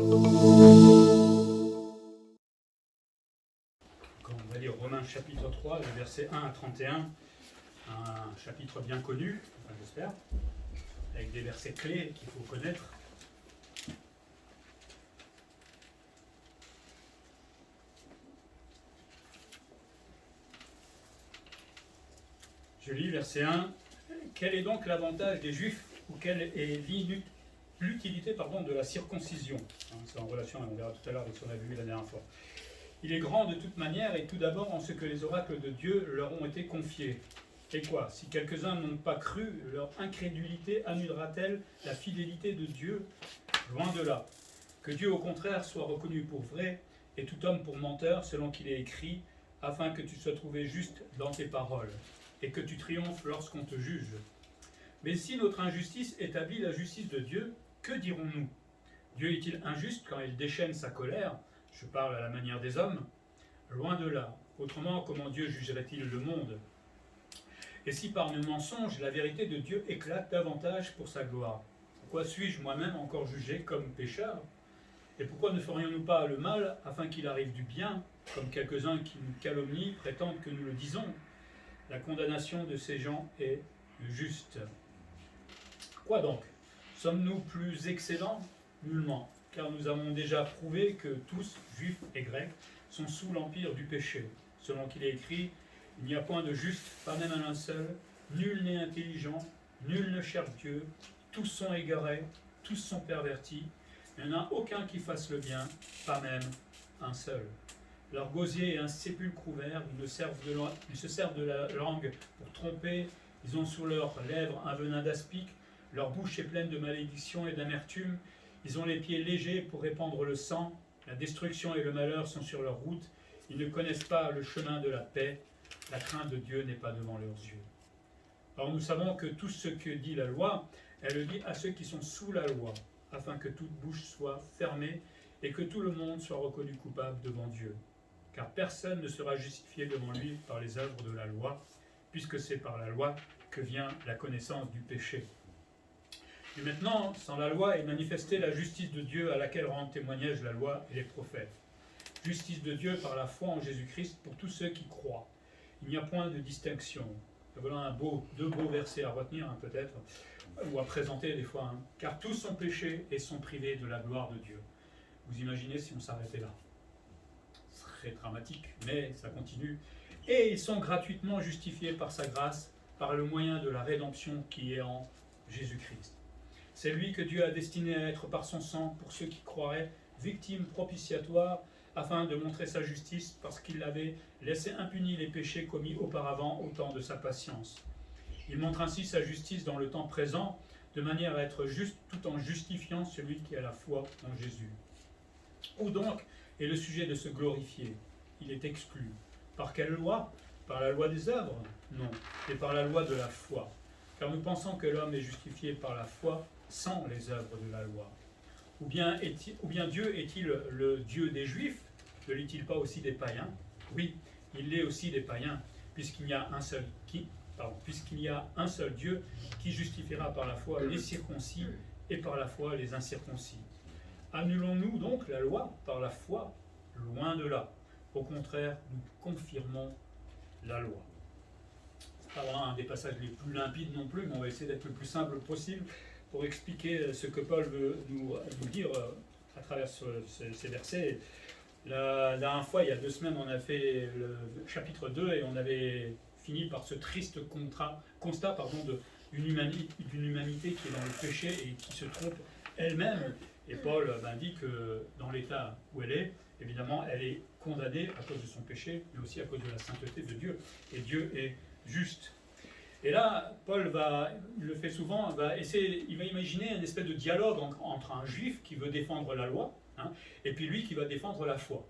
Quand on va lire Romains chapitre 3, les versets 1 à 31, un chapitre bien connu, enfin, j'espère, avec des versets clés qu'il faut connaître. Je lis verset 1. Quel est donc l'avantage des Juifs ou quelle est l'utilité de la circoncision? C'est en relation, on verra tout à l'heure avec ce qu'on a vu la dernière fois. Il est grand de toute manière et tout d'abord en ce que les oracles de Dieu leur ont été confiés. Et quoi? Si quelques-uns n'ont pas cru, leur incrédulité annulera-t-elle la fidélité de Dieu? Loin de là. Que Dieu au contraire soit reconnu pour vrai et tout homme pour menteur selon qu'il est écrit, afin que tu sois trouvé juste dans tes paroles et que tu triomphes lorsqu'on te juge. Mais si notre injustice établit la justice de Dieu, que dirons-nous? Dieu est-il injuste quand il déchaîne sa colère? Je parle à la manière des hommes. Loin de là. Autrement, comment Dieu jugerait-il le monde? Et si par nos mensonges, la vérité de Dieu éclate davantage pour sa gloire? Pourquoi suis-je moi-même encore jugé comme pécheur? Et pourquoi ne ferions-nous pas le mal afin qu'il arrive du bien, comme quelques-uns qui nous calomnient prétendent que nous le disons? La condamnation de ces gens est juste. Quoi donc? Sommes-nous plus excellents? Nullement, car nous avons déjà prouvé que tous, juifs et grecs, sont sous l'empire du péché. Selon qu'il est écrit, il n'y a point de juste, pas même un seul, nul n'est intelligent, nul ne cherche Dieu, tous sont égarés, tous sont pervertis, il n'y en a aucun qui fasse le bien, pas même un seul. Leur gosier est un sépulcre ouvert, ils se servent de la langue pour tromper, ils ont sur leurs lèvres un venin d'aspic, leur bouche est pleine de malédiction et d'amertume, ils ont les pieds légers pour répandre le sang, la destruction et le malheur sont sur leur route, ils ne connaissent pas le chemin de la paix, la crainte de Dieu n'est pas devant leurs yeux. Or nous savons que tout ce que dit la loi, elle le dit à ceux qui sont sous la loi, afin que toute bouche soit fermée et que tout le monde soit reconnu coupable devant Dieu. Car personne ne sera justifié devant lui par les œuvres de la loi, puisque c'est par la loi que vient la connaissance du péché. Et maintenant, sans la loi est manifestée la justice de Dieu à laquelle rendent témoignage la loi et les prophètes. Justice de Dieu par la foi en Jésus-Christ pour tous ceux qui croient. Il n'y a point de distinction. Et voilà deux beaux versets à retenir peut-être, ou à présenter des fois. Car tous ont péché et sont privés de la gloire de Dieu. Vous imaginez si on s'arrêtait là? Ce serait dramatique, mais ça continue. Et ils sont gratuitement justifiés par sa grâce, par le moyen de la rédemption qui est en Jésus-Christ. C'est lui que Dieu a destiné à être par son sang, pour ceux qui croiraient, victime propitiatoire, afin de montrer sa justice, parce qu'il avait laissé impunis les péchés commis auparavant au temps de sa patience. Il montre ainsi sa justice dans le temps présent, de manière à être juste tout en justifiant celui qui a la foi en Jésus. Où donc est le sujet de se glorifier? Il est exclu. Par quelle loi? Par la loi des œuvres? Non, mais par la loi de la foi. Car nous pensons que l'homme est justifié par la foi sans les œuvres de la loi. Ou bien Dieu est-il le Dieu des Juifs? Ne l'est-il pas aussi des païens? Oui, il l'est aussi des païens, puisqu'il y a un seul Dieu qui justifiera par la foi les circoncis et par la foi les incirconcis. Annulons-nous donc la loi par la foi? Loin de là. Au contraire, nous confirmons la loi. Ce n'est pas vraiment un des passages les plus limpides non plus, mais on va essayer d'être le plus simple possible pour expliquer ce que Paul veut nous dire à travers ces versets. La dernière fois, il y a 2 semaines, on a fait le chapitre 2 et on avait fini par ce triste constat d'une humanité qui est dans le péché et qui se trompe elle-même. Et Paul dit que dans l'état où elle est, évidemment, elle est condamnée à cause de son péché, mais aussi à cause de la sainteté de Dieu. Et Dieu est juste. Et là, Paul il le fait souvent, il va imaginer une espèce de dialogue entre un juif qui veut défendre la loi, et puis lui qui va défendre la foi,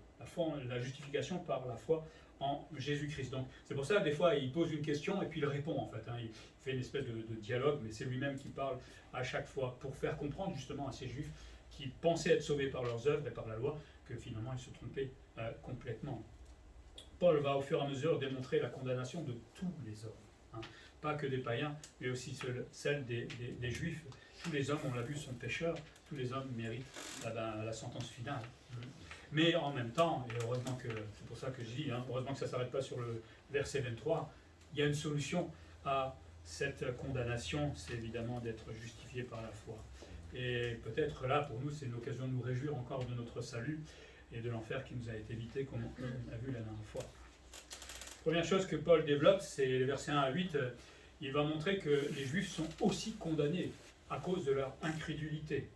la justification par la foi en Jésus-Christ. Donc c'est pour ça que des fois il pose une question et puis il répond en fait. Il fait une espèce de dialogue, mais c'est lui-même qui parle à chaque fois pour faire comprendre justement à ces juifs qui pensaient être sauvés par leurs œuvres et par la loi, que finalement ils se trompaient complètement. Paul va au fur et à mesure démontrer la condamnation de tous les hommes. Pas que des païens, mais aussi celle des juifs tous les hommes, on l'a vu, sont pécheurs, tous les hommes méritent la sentence finale. Mais en même temps, et heureusement que, c'est pour ça que je dis, heureusement que ça ne s'arrête pas sur le verset 23, il y a une solution à cette condamnation, c'est évidemment d'être justifié par la foi. Et peut-être là, pour nous, c'est une occasion de nous réjouir encore de notre salut et de l'enfer qui nous a été évité, comme on a vu la dernière fois. Première chose que Paul développe, c'est les versets 1 à 8. Il va montrer que les Juifs sont aussi condamnés à cause de leur incrédulité.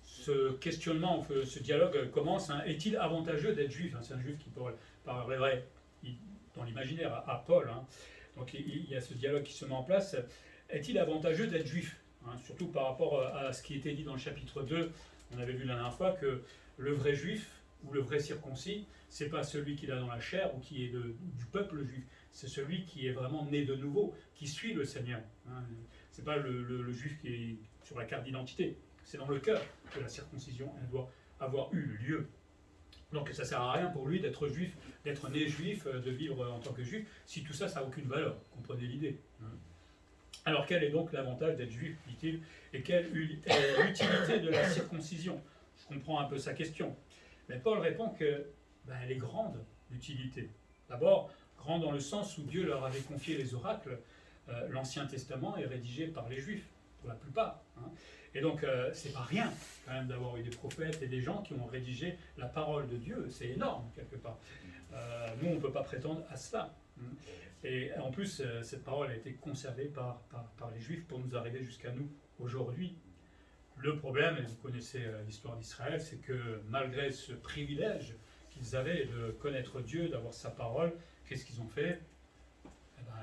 Ce questionnement, ce dialogue commence. Est-il avantageux d'être juif? C'est un juif qui parlerait dans l'imaginaire à Paul. Donc il y a ce dialogue qui se met en place. Est-il avantageux d'être juif? Surtout par rapport à ce qui était dit dans le chapitre 2. On avait vu la dernière fois que le vrai juif ou le vrai circoncis, c'est pas celui qui l'a dans la chair ou qui est du peuple juif. C'est celui qui est vraiment né de nouveau, qui suit le Seigneur. C'est pas le juif qui est sur la carte d'identité. C'est dans le cœur que la circoncision elle doit avoir eu lieu. Donc ça ne sert à rien pour lui d'être juif, d'être né juif, de vivre en tant que juif, si tout ça, ça n'a aucune valeur. Comprenez l'idée. Alors quel est donc l'avantage d'être juif, dit-il, et quelle est l'utilité de la circoncision? Je comprends un peu sa question. Mais Paul répond que elle est grande, l'utilité. D'abord, grande dans le sens où Dieu leur avait confié les oracles. L'Ancien Testament est rédigé par les Juifs, pour la plupart. Et donc, c'est pas rien, quand même, d'avoir eu des prophètes et des gens qui ont rédigé la parole de Dieu. C'est énorme, quelque part. Nous, on ne peut pas prétendre à cela. Et en plus, cette parole a été conservée par les Juifs pour nous arriver jusqu'à nous aujourd'hui. Le problème, et vous connaissez l'histoire d'Israël, c'est que malgré ce privilège qu'ils avaient de connaître Dieu, d'avoir sa parole, qu'est-ce qu'ils ont fait?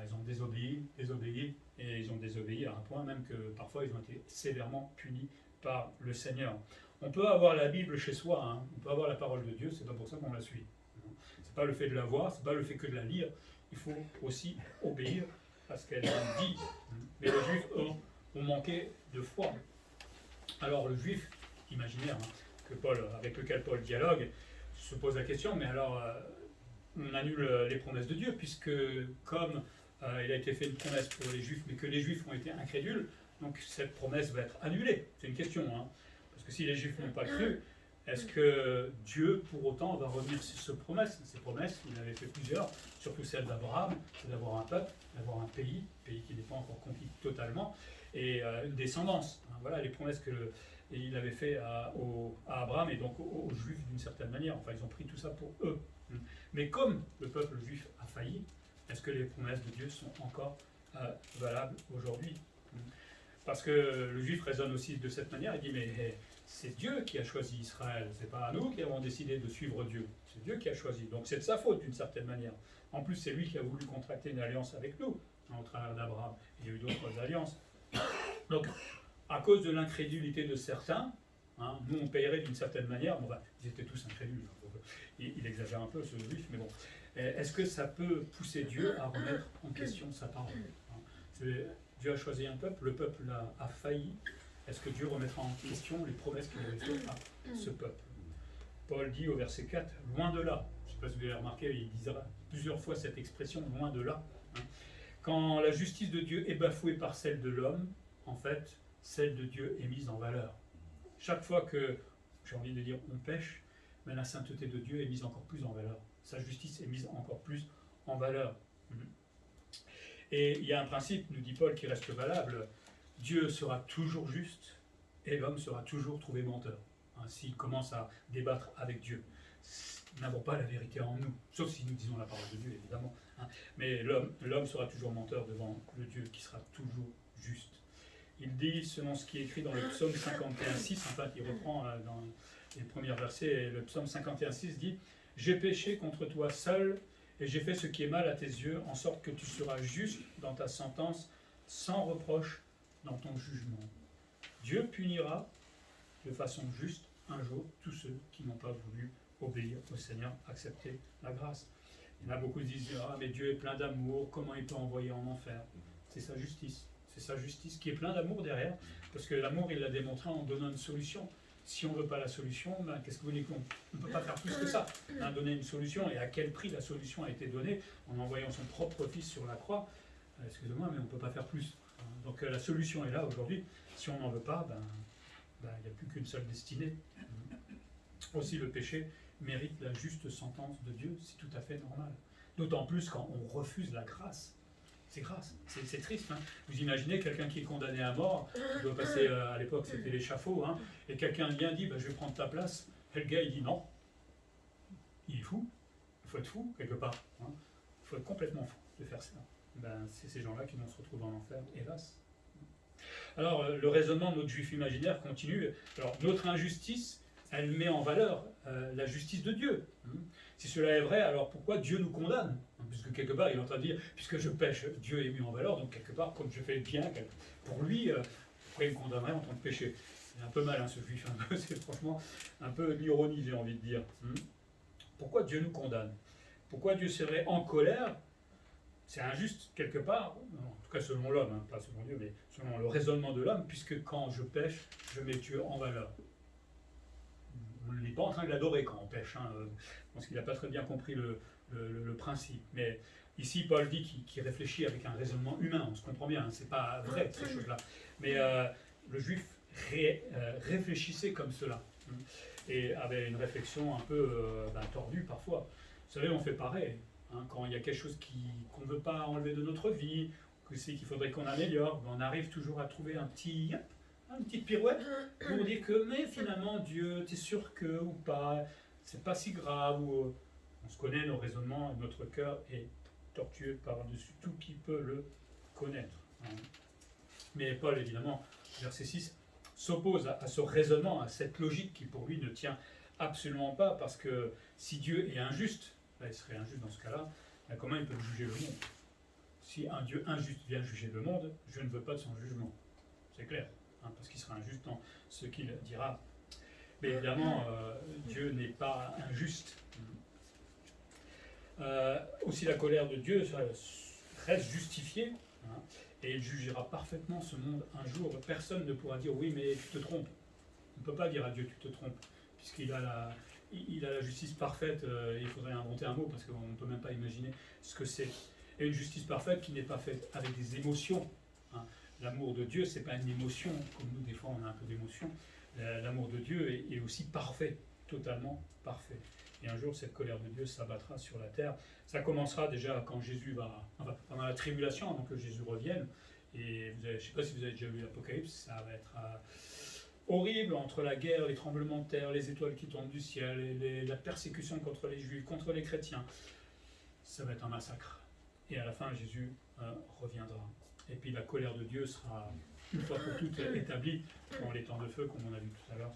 Ils ont désobéi, et ils ont désobéi à un point même que parfois ils ont été sévèrement punis par le Seigneur. On peut avoir la Bible chez soi, on peut avoir la parole de Dieu, c'est pas pour ça qu'on la suit. C'est pas le fait de la voir, c'est pas le fait que de la lire, il faut aussi obéir à ce qu'elle dit. Mais les Juifs, eux, ont manqué de foi. Alors le Juif imaginaire avec lequel Paul dialogue se pose la question, mais alors on annule les promesses de Dieu, puisque comme il a été fait une promesse pour les Juifs, mais que les Juifs ont été incrédules, donc cette promesse va être annulée. C'est une question, parce que si les Juifs n'ont pas cru, est-ce que Dieu, pour autant, va revenir sur ces promesses? Ces promesses, il avait fait plusieurs, surtout celle d'Abraham, c'est d'avoir un peuple, d'avoir un pays qui n'est pas encore conquis totalement, et une descendance. Voilà les promesses qu'il avait fait à Abraham et donc aux Juifs d'une certaine manière. Enfin, ils ont pris tout ça pour eux. Mais comme le peuple juif a failli, est-ce que les promesses de Dieu sont encore valables aujourd'hui? Parce que le juif raisonne aussi de cette manière, il dit mais c'est Dieu qui a choisi Israël, c'est pas nous qui avons décidé de suivre Dieu, c'est Dieu qui a choisi, donc c'est de sa faute d'une certaine manière. En plus c'est lui qui a voulu contracter une alliance avec nous, au travers d'Abraham, il y a eu d'autres alliances. Donc à cause de l'incrédulité de certains, nous on payerait d'une certaine manière, ils étaient tous incrédules, il exagère un peu ce juif, mais bon. Est-ce que ça peut pousser Dieu à remettre en question sa parole? Dieu a choisi un peuple, le peuple a failli. Est-ce que Dieu remettra en question les promesses qu'il avait faites à ce peuple? Paul dit au verset 4, loin de là. Je ne sais pas si vous avez remarqué, il dira plusieurs fois cette expression, loin de là. Quand la justice de Dieu est bafouée par celle de l'homme, en fait, celle de Dieu est mise en valeur. Chaque fois que, j'ai envie de dire, on pêche, mais la sainteté de Dieu est mise encore plus en valeur. Sa justice est mise encore plus en valeur. Et il y a un principe, nous dit Paul, qui reste valable. Dieu sera toujours juste et l'homme sera toujours trouvé menteur. S'il commence à débattre avec Dieu. Nous n'avons pas la vérité en nous, sauf si nous disons la parole de Dieu, évidemment. Mais l'homme sera toujours menteur devant le Dieu qui sera toujours juste. Il dit, selon ce qui est écrit dans le psaume 51,6, enfin, qui reprend dans les premiers versets, et le psaume 51,6 dit « J'ai péché contre toi seul, et j'ai fait ce qui est mal à tes yeux, en sorte que tu seras juste dans ta sentence, sans reproche dans ton jugement. Dieu punira de façon juste un jour tous ceux qui n'ont pas voulu obéir au Seigneur, accepter la grâce. » Il y en a beaucoup qui disent « Ah, mais Dieu est plein d'amour, comment il peut envoyer en enfer ?» C'est sa justice. C'est sa justice qui est plein d'amour derrière, parce que l'amour, il l'a démontré en donnant une solution. Si on ne veut pas la solution, qu'est-ce que vous voulez qu'on ne peut pas faire plus que ça, donner une solution, et à quel prix la solution a été donnée, en envoyant son propre fils sur la croix. Excusez-moi, mais on ne peut pas faire plus. Donc la solution est là aujourd'hui. Si on n'en veut pas, il n'y a plus qu'une seule destinée. Aussi, le péché mérite la juste sentence de Dieu, c'est tout à fait normal. D'autant plus quand on refuse la grâce. C'est grâce, c'est triste. Hein. Vous imaginez quelqu'un qui est condamné à mort, qui doit passer, à l'époque c'était l'échafaud, hein, et quelqu'un vient dit je vais prendre ta place, et le gars il dit non. Il est fou, il faut être fou quelque part. Hein. Il faut être complètement fou de faire ça. C'est ces gens-là qui vont se retrouver en enfer, hélas. Alors le raisonnement de notre juif imaginaire continue. Alors notre injustice, elle met en valeur la justice de Dieu. Si cela est vrai, alors pourquoi Dieu nous condamne? Puisque quelque part, il est en train de dire, puisque je pêche, Dieu est mis en valeur, donc quelque part, comme je fais bien, pour lui, pourquoi il me condamnerait en tant que péché? C'est un peu mal, hein, ce juif, c'est franchement un peu l'ironie, j'ai envie de dire. Pourquoi Dieu nous condamne? Pourquoi Dieu serait en colère? C'est injuste, quelque part, en tout cas selon l'homme, hein, pas selon Dieu, mais selon le raisonnement de l'homme, puisque quand je pêche, je mets Dieu en valeur. On n'est pas en train de l'adorer quand on pêche. Hein. Je pense qu'il n'a pas très bien compris le principe. Mais ici, Paul dit qu'il réfléchit avec un raisonnement humain. On se comprend bien, hein. C'est pas vrai, ces choses-là. Mais le juif réfléchissait comme cela. Et avait une réflexion un peu tordue parfois. Vous savez, on fait pareil. Hein, quand il y a quelque chose qu'on ne veut pas enlever de notre vie, qu'il faudrait qu'on améliore, on arrive toujours à trouver une petite pirouette pour dire que, mais finalement, Dieu, t'es sûr que ou pas, c'est pas si grave. Ou, on se connaît, nos raisonnements, notre cœur est tortueux par-dessus tout qui peut le connaître. Hein. Mais Paul, évidemment, verset 6, s'oppose à ce raisonnement, à cette logique qui pour lui ne tient absolument pas, parce que si Dieu est injuste, il serait injuste dans ce cas-là, comment il peut juger le monde? Si un Dieu injuste vient juger le monde, je ne veux pas de son jugement. C'est clair. Parce qu'il sera injuste dans ce qu'il dira. Mais évidemment, Dieu n'est pas injuste. Aussi la colère de Dieu reste justifiée, hein, et il jugera parfaitement ce monde un jour. Personne ne pourra dire oui, mais tu te trompes. On ne peut pas dire à Dieu tu te trompes, puisqu'il a la justice parfaite. Il faudrait inventer un mot, parce qu'on ne peut même pas imaginer ce que c'est. Et une justice parfaite qui n'est pas faite avec des émotions. Hein. L'amour de Dieu, ce n'est pas une émotion, comme nous, des fois, on a un peu d'émotion. L'amour de Dieu est aussi parfait, totalement parfait. Et un jour, cette colère de Dieu s'abattra sur la terre. Ça commencera déjà quand Jésus pendant la tribulation, avant que Jésus revienne. Et je ne sais pas si vous avez déjà lu l'Apocalypse, ça va être horrible, entre la guerre, les tremblements de terre, les étoiles qui tombent du ciel, et la persécution contre les Juifs, contre les chrétiens. Ça va être un massacre. Et à la fin, Jésus reviendra. Et puis la colère de Dieu sera, une fois pour toutes, établie dans les temps de feu, comme on a vu tout à l'heure,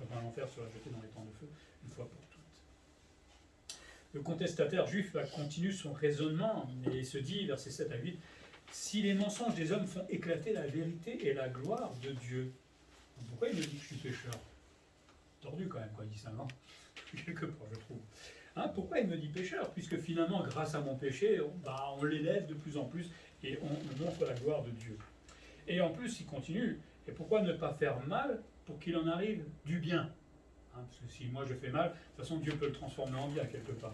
dans l'enfer sera jeté dans les temps de feu, une fois pour toutes. Le contestataire juif continue son raisonnement et se dit, versets 7 à 8, « Si les mensonges des hommes font éclater la vérité et la gloire de Dieu, pourquoi il me dit que je suis pécheur ?» Tordu quand même, il dit ça, non? Quelque part, je trouve. Hein, pourquoi il me dit pécheur? Puisque finalement, grâce à mon péché, on l'élève de plus en plus et on montre la gloire de Dieu. Et en plus, il continue. Et pourquoi ne pas faire mal pour qu'il en arrive du bien? Parce que si moi je fais mal, de toute façon, Dieu peut le transformer en bien quelque part.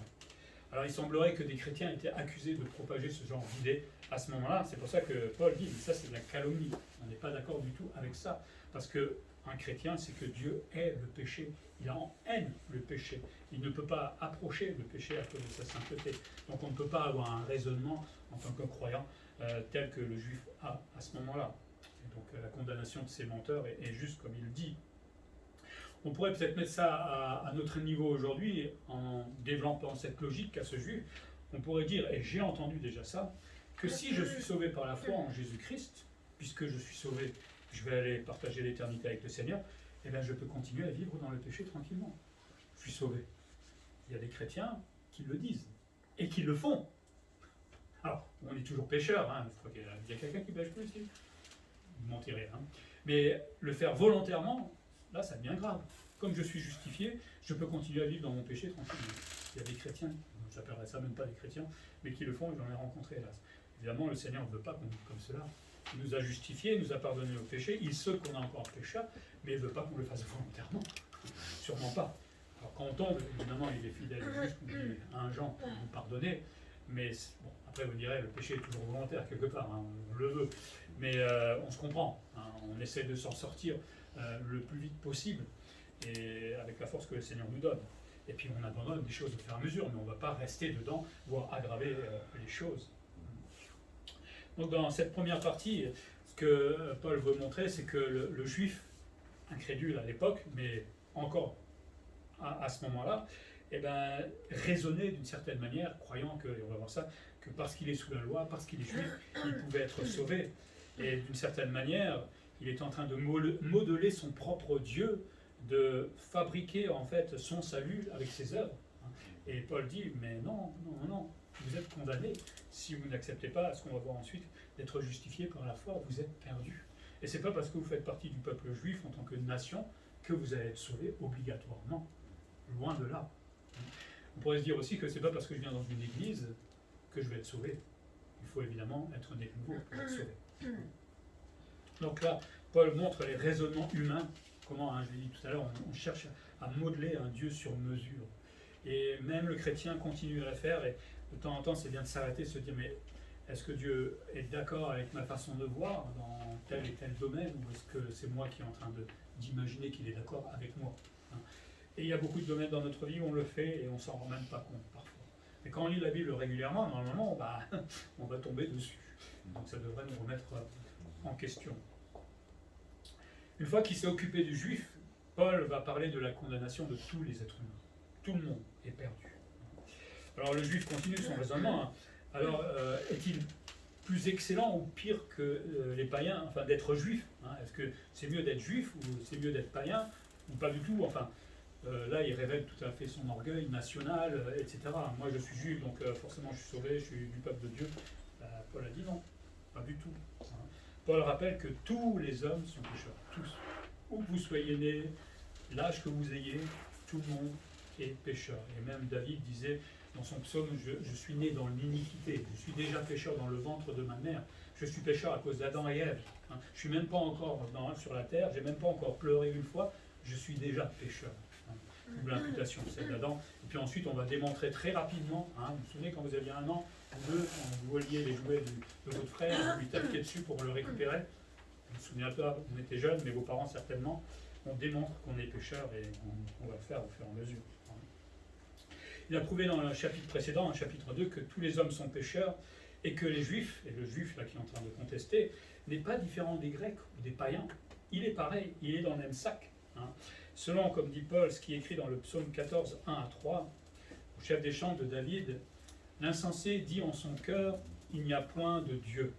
Alors il semblerait que des chrétiens étaient accusés de propager ce genre d'idée à ce moment-là. C'est pour ça que Paul dit, mais ça c'est de la calomnie. On n'est pas d'accord du tout avec ça. Parce que un chrétien, c'est que Dieu hait le péché. Il en haine le péché. Il ne peut pas approcher le péché à cause de sa sainteté. Donc on ne peut pas avoir un raisonnement en tant que croyant tel que le juif a à ce moment-là. Et donc la condamnation de ces menteurs est juste comme il dit. On pourrait peut-être mettre ça à notre niveau aujourd'hui en développant cette logique à ce juif. On pourrait dire, et j'ai entendu déjà ça, que si je suis sauvé par la foi en Jésus-Christ, puisque je suis sauvé, je vais aller partager l'éternité avec le Seigneur, eh bien je peux continuer à vivre dans le péché tranquillement. Je suis sauvé. Il y a des chrétiens qui le disent et qui le font. Alors, on est toujours pécheur, hein. Il y a quelqu'un qui pêche plus ici. Vous mentirez. Hein. Mais le faire volontairement, là, ça devient grave. Comme je suis justifié, je peux continuer à vivre dans mon péché tranquillement. Il y a des chrétiens, je n'appellerais ça même pas des chrétiens, mais qui le font et j'en ai rencontré, hélas. Évidemment, le Seigneur ne veut pas qu'on vive comme cela. Il nous a justifiés, il nous a pardonné nos péchés. Il sait qu'on a encore péché, mais il ne veut pas qu'on le fasse volontairement. Sûrement pas. Alors quand on tombe, évidemment, il est fidèle et juste, il dit à un Jean pour nous pardonner. Mais bon, après, vous direz, le péché est toujours volontaire quelque part, hein, on le veut. Mais on se comprend, hein, on essaie de s'en sortir le plus vite possible, et avec la force que le Seigneur nous donne. Et puis on abandonne des choses au fur et à mesure, mais on ne va pas rester dedans, voire aggraver les choses. Donc dans cette première partie, ce que Paul veut montrer, c'est que le juif incrédule à l'époque, mais encore à ce moment-là, eh ben, raisonnait d'une certaine manière, croyant que, et on va voir ça, que parce qu'il est sous la loi, parce qu'il est juif, il pouvait être sauvé. Et d'une certaine manière, il est en train de modeler son propre Dieu, de fabriquer en fait son salut avec ses œuvres. Et Paul dit, mais non, non, non, vous êtes condamnés. Si vous n'acceptez pas, ce qu'on va voir ensuite, d'être justifié par la foi, vous êtes perdus. Et c'est pas parce que vous faites partie du peuple juif en tant que nation que vous allez être sauvés obligatoirement. Loin de là. On pourrait se dire aussi que c'est pas parce que je viens dans une église que je vais être sauvé. Il faut évidemment être né de nouveau pour être sauvé. Donc là, Paul montre les raisonnements humains. Comment, hein, je l'ai dit tout à l'heure, on cherche à modeler un Dieu sur mesure. Et même le chrétien continue à la faire, et de temps en temps, c'est bien de s'arrêter, de se dire, mais est-ce que Dieu est d'accord avec ma façon de voir dans tel et tel domaine, ou est-ce que c'est moi qui est en train d'imaginer qu'il est d'accord avec moi, hein? Et il y a beaucoup de domaines dans notre vie où on le fait et on s'en rend même pas compte parfois. Mais quand on lit la Bible régulièrement, normalement, on va tomber dessus. Donc ça devrait nous remettre en question. Une fois qu'il s'est occupé du juif, Paul va parler de la condamnation de tous les êtres humains. Tout le monde est perdu. Alors le juif continue son raisonnement. Hein. Alors est-il plus excellent ou pire que les païens, enfin d'être juif, hein? Est-ce que c'est mieux d'être juif ou c'est mieux d'être païen ou pas du tout? Enfin, là il révèle tout à fait son orgueil national, etc. Moi je suis juif, donc forcément je suis sauvé, je suis du peuple de Dieu. Paul a dit non, pas du tout. Hein. Paul rappelle que tous les hommes sont pécheurs, tous. Où que vous soyez nés, l'âge que vous ayez, tout le monde est pécheur. Et même David disait dans son psaume, je suis né dans l'iniquité, je suis déjà pécheur dans le ventre de ma mère, je suis pécheur à cause d'Adam et Ève. Hein. Je ne suis même pas encore sur la terre, je n'ai même pas encore pleuré une fois, je suis déjà pécheur. Hein. Double imputation, celle d'Adam. Et puis ensuite, on va démontrer très rapidement, hein, vous vous souvenez quand vous aviez 1 an, ou 2, quand vous voliez les jouets de votre frère, vous lui tapiez dessus pour le récupérer. Vous vous souvenez pas, on était jeunes, mais vos parents certainement. On démontre qu'on est pécheur et on va le faire au fur et à mesure. Il a prouvé dans le chapitre précédent, le chapitre 2, que tous les hommes sont pécheurs et que les juifs, et le juif là qui est en train de contester, n'est pas différent des Grecs ou des païens. Il est pareil, il est dans le même sac. Hein. Selon, comme dit Paul, ce qui est écrit dans le psaume 14, 1 à 3, au chef des chants de David, l'insensé dit en son cœur, il n'y a point de Dieu.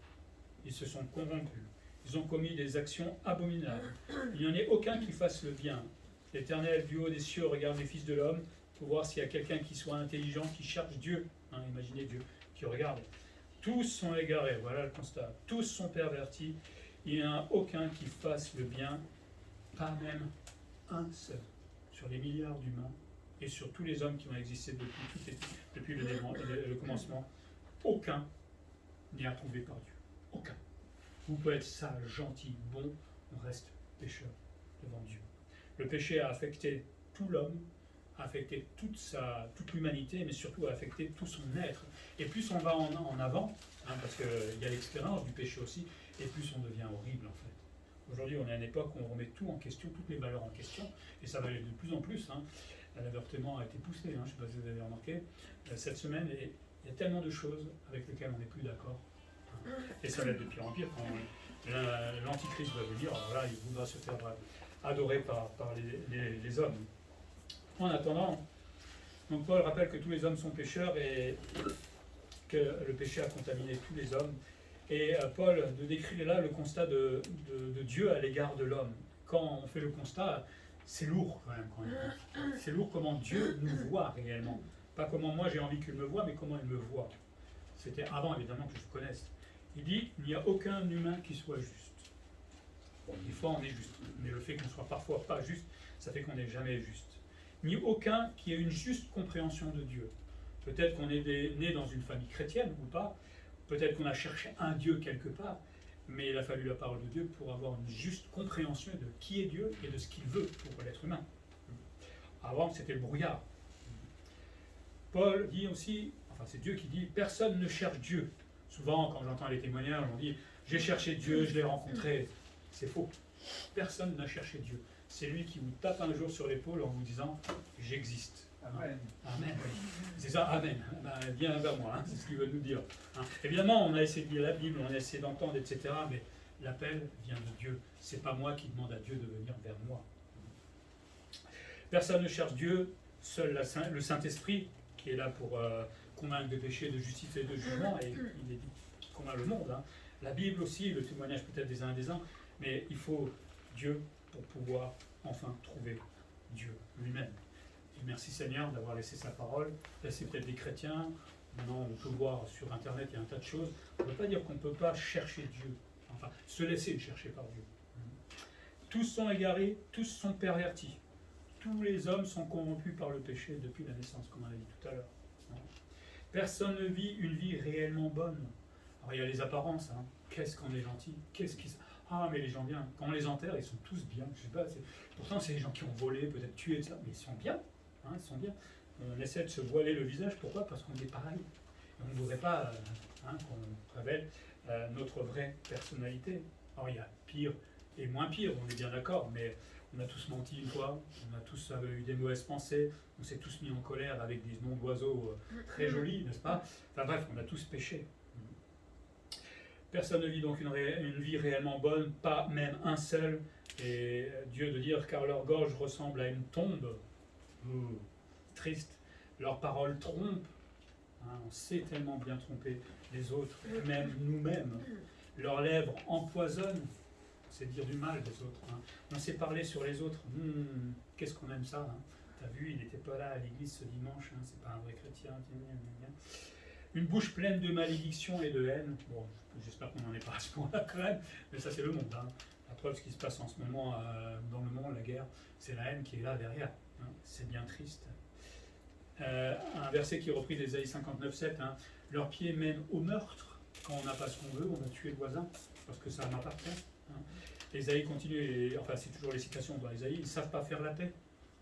Ils se sont corrompus. Ils ont commis des actions abominables. Il n'y en a aucun qui fasse le bien. L'Éternel du haut des cieux regarde les fils de l'homme pour voir s'il y a quelqu'un qui soit intelligent, qui cherche Dieu. Hein, imaginez Dieu qui regarde. Tous sont égarés, voilà le constat. Tous sont pervertis. Il n'y en a aucun qui fasse le bien, pas même un seul. Sur les milliards d'humains et sur tous les hommes qui ont existé depuis le commencement, aucun n'est approuvé par Dieu. Aucun. Vous pouvez être sage, gentil, bon, on reste pécheur devant Dieu. Le péché a affecté tout l'homme, a affecté toute l'humanité, mais surtout a affecté tout son être. Et plus on va en avant, hein, parce qu'il y a l'expérience du péché aussi, et plus on devient horrible en fait. Aujourd'hui, on est à une époque où on remet tout en question, toutes les valeurs en question, et ça va aller de plus en plus. Hein. L'avortement a été poussé, hein, je ne sais pas si vous avez remarqué, cette semaine, et il y a tellement de choses avec lesquelles on n'est plus d'accord. Et ça va être de pire en pire quand l'Antichrist va venir, alors là il voudra se faire adorer par les hommes. En attendant, donc Paul rappelle que tous les hommes sont pécheurs et que le péché a contaminé tous les hommes. Et Paul de décrire là le constat de Dieu à l'égard de l'homme. Quand on fait le constat, c'est lourd quand même. C'est lourd comment Dieu nous voit réellement. Pas comment moi j'ai envie qu'il me voie, mais comment il me voit. C'était avant évidemment que je connaisse. Il dit, il n'y a aucun humain qui soit juste. Bon, des fois on est juste, mais le fait qu'on soit parfois pas juste, ça fait qu'on n'est jamais juste. Ni aucun qui ait une juste compréhension de Dieu. Peut-être qu'on est né dans une famille chrétienne ou pas, peut-être qu'on a cherché un Dieu quelque part, mais il a fallu la parole de Dieu pour avoir une juste compréhension de qui est Dieu et de ce qu'il veut pour l'être humain. Avant, c'était le brouillard. Paul dit aussi, enfin c'est Dieu qui dit, personne ne cherche Dieu. Souvent, quand j'entends les témoignages, on dit J'ai cherché Dieu, je l'ai rencontré. C'est faux. Personne n'a cherché Dieu. C'est lui qui vous tape un jour sur l'épaule en vous disant « J'existe ». Amen. Amen. C'est ça, Amen. Ben, viens vers moi, hein, c'est ce qu'il veut nous dire. Hein. Évidemment, on a essayé de lire la Bible, on a essayé d'entendre, etc. Mais l'appel vient de Dieu. C'est pas moi qui demande à Dieu de venir vers moi. Personne ne cherche Dieu, seul le Saint-Esprit, qui est là pour convaincre de péché, de justice et de jugement, et il est dit qui convainc le monde. Hein. La Bible aussi, le témoignage peut-être des uns et des uns, mais il faut Dieu pour pouvoir enfin trouver Dieu lui-même. Et merci Seigneur d'avoir laissé sa parole, laissé peut-être des chrétiens. Maintenant, on peut voir sur Internet, il y a un tas de choses. On ne veut pas dire qu'on ne peut pas chercher Dieu, enfin, se laisser chercher par Dieu. Tous sont égarés, tous sont pervertis. Tous les hommes sont corrompus par le péché depuis la naissance, comme on a dit tout à l'heure. Personne ne vit une vie réellement bonne. Alors il y a les apparences. Hein. Qu'est-ce qu'on est gentil? Qu'est-ce qui... Ah, mais les gens bien. Quand on les enterre, ils sont tous bien. Je sais pas. Pourtant, c'est les gens qui ont volé, peut-être tué, etc. Mais ils sont bien. Hein, ils sont bien. On essaie de se voiler le visage. Pourquoi? Parce qu'on est pareil. Et on ne voudrait pas qu'on révèle notre vraie personnalité. Alors il y a pire et moins pire, on est bien d'accord, mais on a tous menti une fois, on a tous eu des mauvaises pensées, on s'est tous mis en colère avec des noms d'oiseaux très jolis, n'est-ce pas? Enfin bref, on a tous péché. Personne ne vit donc une vie réellement bonne, pas même un seul. Et Dieu de dire, car leur gorge ressemble à une tombe. Triste. Leurs paroles trompent. Hein, on sait tellement bien tromper les autres, même nous-mêmes. Leurs lèvres empoisonnent. C'est dire du mal des autres. Hein. On sait parler sur les autres. Qu'est-ce qu'on aime ça, hein. T'as vu, il n'était pas là à l'église ce dimanche, hein, c'est pas un vrai chrétien. Une bouche pleine de malédiction et de haine. Bon, j'espère qu'on n'en est pas à ce point-là quand même, mais ça c'est le monde. Hein. La preuve, ce qui se passe en ce moment dans le monde, la guerre, c'est la haine qui est là derrière. Hein. C'est bien triste. Un verset qui est repris d'Ésaïe 59,7. Hein. Leurs pieds mènent au meurtre. Quand on n'a pas ce qu'on veut, on va tuer le voisin, parce que ça m'appartient. Hein. Ésaïe continue, enfin c'est toujours les citations dans Ésaïe, ils ne savent pas faire la paix,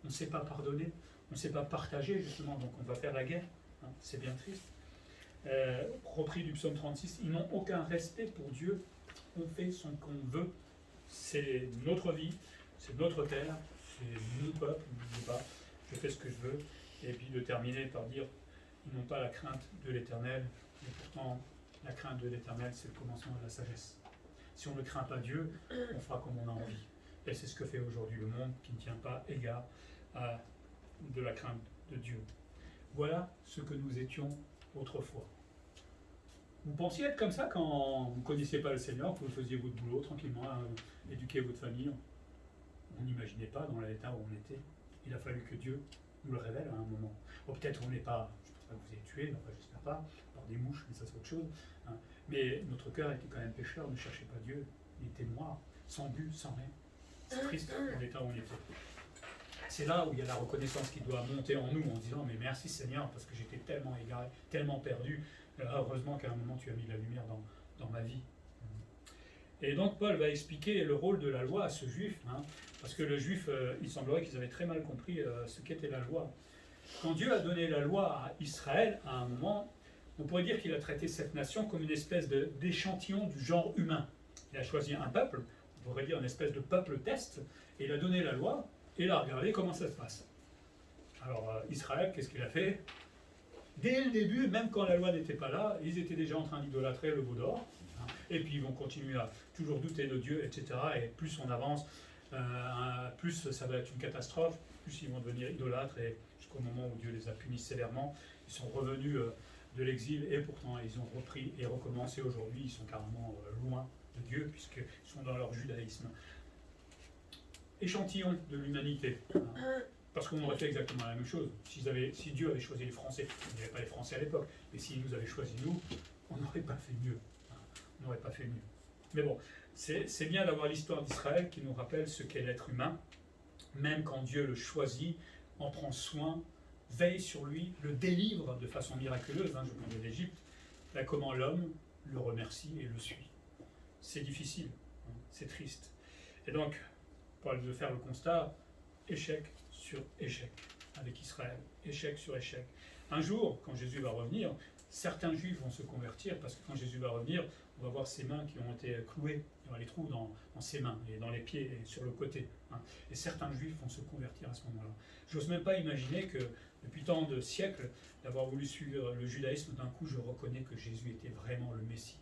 on ne sait pas pardonner, on ne sait pas partager justement, donc on va faire la guerre. Hein. C'est bien triste. Repris du psaume 36, ils n'ont aucun respect pour Dieu, on fait ce qu'on veut, c'est notre vie, c'est notre terre, c'est mon peuple, n'oubliez pas, je fais ce que je veux, et puis de terminer par dire, ils n'ont pas la crainte de l'Éternel, mais pourtant la crainte de l'Éternel c'est le commencement de la sagesse. Si on ne craint pas Dieu, on fera comme on a envie. Et c'est ce que fait aujourd'hui le monde qui ne tient pas égard à de la crainte de Dieu. Voilà ce que nous étions autrefois. Vous pensiez être comme ça quand vous ne connaissiez pas le Seigneur, que vous faisiez votre boulot tranquillement, éduquer votre famille. On n'imaginait pas dans l'état où on était. Il a fallu que Dieu nous le révèle à un moment. Ou peut-être on n'est pas, je ne pense pas que vous ayez tué, enfin j'espère pas, par des mouches, mais ça c'est autre chose. Hein. Mais notre cœur était quand même pécheur, ne cherchez pas Dieu. Il était noir, sans but, sans rien. C'est triste dans l'état où on était. C'est là où il y a la reconnaissance qui doit monter en nous en disant mais merci Seigneur parce que j'étais tellement égaré, tellement perdu. Heureusement qu'à un moment tu as mis la lumière dans ma vie. Et donc Paul va expliquer le rôle de la loi à ce juif, hein, parce que le juif, il semblerait qu'ils avaient très mal compris ce qu'était la loi. Quand Dieu a donné la loi à Israël, à un moment, on pourrait dire qu'il a traité cette nation comme une espèce d'échantillon du genre humain. Il a choisi un peuple, on pourrait dire une espèce de peuple test, et il a donné la loi, et il a regardé comment ça se passe. Alors Israël, qu'est-ce qu'il a fait? Dès le début, même quand la loi n'était pas là, ils étaient déjà en train d'idolâtrer le veau d'or, hein, et puis ils vont continuer à toujours douter de Dieu, etc. Et plus on avance, plus ça va être une catastrophe, plus ils vont devenir idolâtres, et jusqu'au moment où Dieu les a punis sévèrement, ils sont revenus de l'exil, et pourtant ils ont repris et recommencé aujourd'hui, ils sont carrément loin de Dieu, puisqu'ils sont dans leur judaïsme. Échantillon de l'humanité. Hein. Parce qu'on aurait fait exactement la même chose. Si Dieu avait choisi les Français, il n'y avait pas les Français à l'époque, mais s'il nous avait choisi nous, on n'aurait pas fait mieux. Hein. On n'aurait pas fait mieux. Mais bon, c'est bien d'avoir l'histoire d'Israël qui nous rappelle ce qu'est l'être humain. Même quand Dieu le choisit, en prend soin, veille sur lui, le délivre de façon miraculeuse, hein, je prends de l'Égypte, là comment l'homme le remercie et le suit. C'est difficile, hein, c'est triste. Et donc, pour aller faire le constat, échec sur échec avec Israël, échec sur échec. Un jour, quand Jésus va revenir, certains juifs vont se convertir, parce que quand Jésus va revenir, on va voir ses mains qui ont été clouées, il y aura les trous dans ses mains, et dans les pieds, et sur le côté. Et certains juifs vont se convertir à ce moment-là. J'ose même pas imaginer que, depuis tant de siècles, d'avoir voulu suivre le judaïsme, d'un coup je reconnais que Jésus était vraiment le Messie.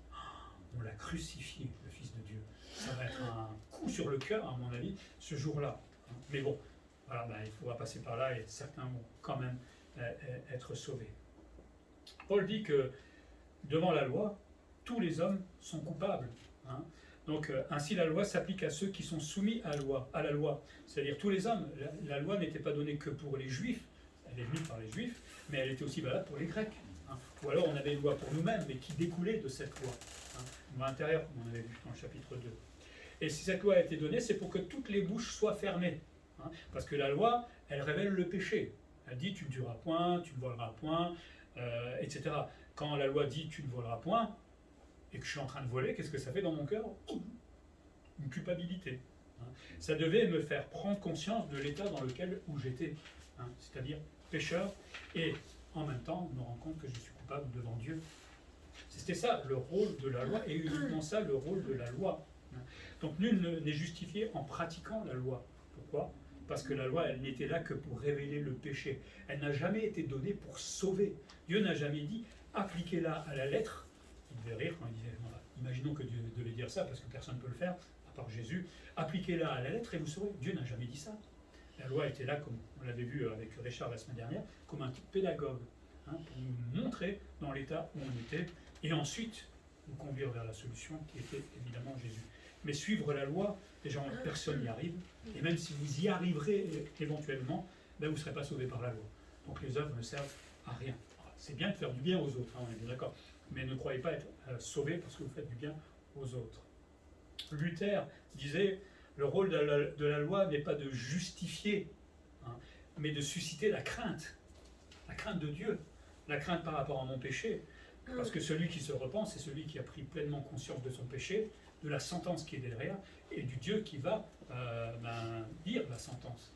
On l'a crucifié, le Fils de Dieu. Ça va être un coup sur le cœur, à mon avis, ce jour-là. Mais bon, voilà, il faudra passer par là, et certains vont quand même être sauvés. Paul dit que devant la loi, tous les hommes sont coupables. Donc ainsi la loi s'applique à ceux qui sont soumis à la loi. C'est-à-dire tous les hommes. La loi n'était pas donnée que pour les juifs, elle est venue par les juifs, mais elle était aussi valable pour les grecs. Ou alors on avait une loi pour nous-mêmes, mais qui découlait de cette loi. Une loi intérieure, comme on avait vu dans le chapitre 2. Et si cette loi a été donnée, c'est pour que toutes les bouches soient fermées. Parce que la loi, elle révèle le péché. Elle dit tu ne tueras point, tu ne voleras point, etc. Quand la loi dit tu ne voleras point, et que je suis en train de voler, qu'est-ce que ça fait dans mon cœur? Une culpabilité. Ça devait me faire prendre conscience de l'état dans lequel où j'étais, c'est-à-dire pécheur, et en même temps me rendre compte que je suis coupable devant Dieu. C'était ça le rôle de la loi, et uniquement ça le rôle de la loi. Donc nul n'est justifié en pratiquant la loi. Pourquoi? Parce que la loi, elle n'était là que pour révéler le péché. Elle n'a jamais été donnée pour sauver. Dieu n'a jamais dit appliquez-la à la lettre. Il devait rire quand il disait voilà, imaginons que Dieu devait dire ça, parce que personne ne peut le faire, à part Jésus. Appliquez-la à la lettre et vous saurez. Dieu n'a jamais dit ça. La loi était là, comme on l'avait vu avec Richard la semaine dernière, comme un pédagogue, pour nous montrer dans l'état où on était, et ensuite nous conduire vers la solution qui était évidemment Jésus. Mais suivre la loi, déjà personne n'y arrive, et même si vous y arriverez éventuellement, vous ne serez pas sauvé par la loi. Donc les œuvres ne servent à rien. C'est bien de faire du bien aux autres, on est bien d'accord, mais ne croyez pas être sauvé parce que vous faites du bien aux autres. Luther disait, le rôle de la loi n'est pas de justifier, mais de susciter la crainte de Dieu, la crainte par rapport à mon péché, parce que celui qui se repent, c'est celui qui a pris pleinement conscience de son péché, de la sentence qui est derrière, et du Dieu qui va dire la sentence.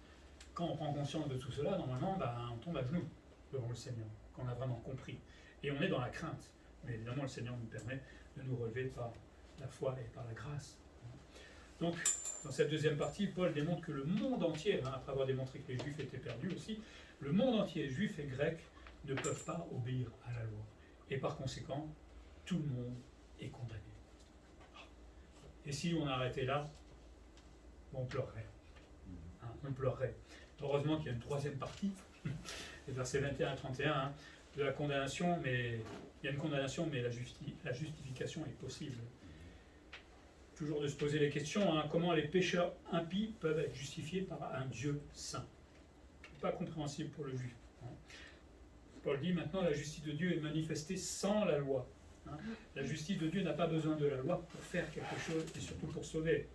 Quand on prend conscience de tout cela, normalement, on tombe à genoux devant le Seigneur, quand on a vraiment compris. Et on est dans la crainte. Mais évidemment, le Seigneur nous permet de nous relever par la foi et par la grâce. Donc, dans cette deuxième partie, Paul démontre que le monde entier, après avoir démontré que les Juifs étaient perdus aussi, le monde entier, Juifs et Grecs, ne peuvent pas obéir à la loi. Et par conséquent, tout le monde est condamné. Et si on arrêtait là, on pleurerait. On pleurerait. Heureusement qu'il y a une troisième partie, les versets 21 à 31, de la condamnation, mais il y a une condamnation, mais la justification est possible. Toujours de se poser les questions, comment les pécheurs impies peuvent être justifiés par un Dieu saint. Pas compréhensible pour le juif. Paul dit maintenant la justice de Dieu est manifestée sans la loi. La justice de Dieu n'a pas besoin de la loi pour faire quelque chose et surtout pour sauver.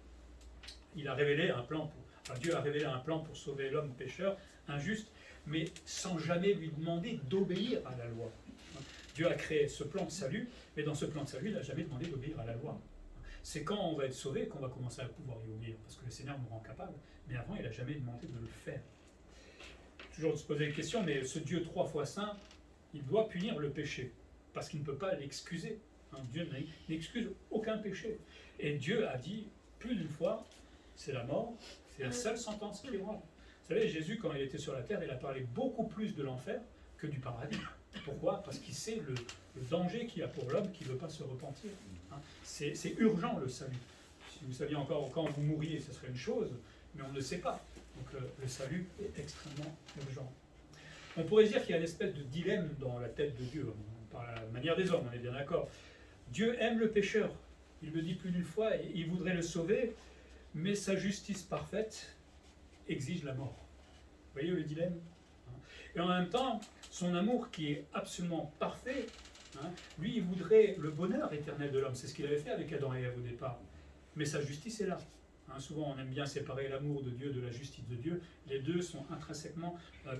Il a révélé un plan Dieu a révélé un plan pour sauver l'homme pécheur, injuste, mais sans jamais lui demander d'obéir à la loi. Dieu a créé ce plan de salut, mais dans ce plan de salut, il n'a jamais demandé d'obéir à la loi. C'est quand on va être sauvé qu'on va commencer à pouvoir y obéir, parce que le Seigneur nous rend capable, mais avant, il n'a jamais demandé de le faire. Toujours de se poser la question, mais ce Dieu 3 fois saint, il doit punir le péché, parce qu'il ne peut pas l'excuser. Dieu n'excuse aucun péché. Et Dieu a dit plus d'une fois, c'est la mort, c'est la seule sentence qu'il y aura. Vous savez, Jésus, quand il était sur la terre, il a parlé beaucoup plus de l'enfer que du paradis. Pourquoi? Parce qu'il sait le danger qu'il y a pour l'homme qui ne veut pas se repentir. C'est urgent le salut. Si vous saviez encore quand vous mourriez, ce serait une chose, mais on ne sait pas. Donc le salut est extrêmement urgent. On pourrait dire qu'il y a une espèce de dilemme dans la tête de Dieu, par la manière des hommes, on est bien d'accord. Dieu aime le pécheur, il le dit plus d'une fois, et il voudrait le sauver, mais sa justice parfaite exige la mort. Vous voyez le dilemme? Et en même temps, son amour qui est absolument parfait, lui, il voudrait le bonheur éternel de l'homme. C'est ce qu'il avait fait avec Adam et Ève au départ. Mais sa justice est là. Souvent, on aime bien séparer l'amour de Dieu de la justice de Dieu. Les deux sont intrinsèquement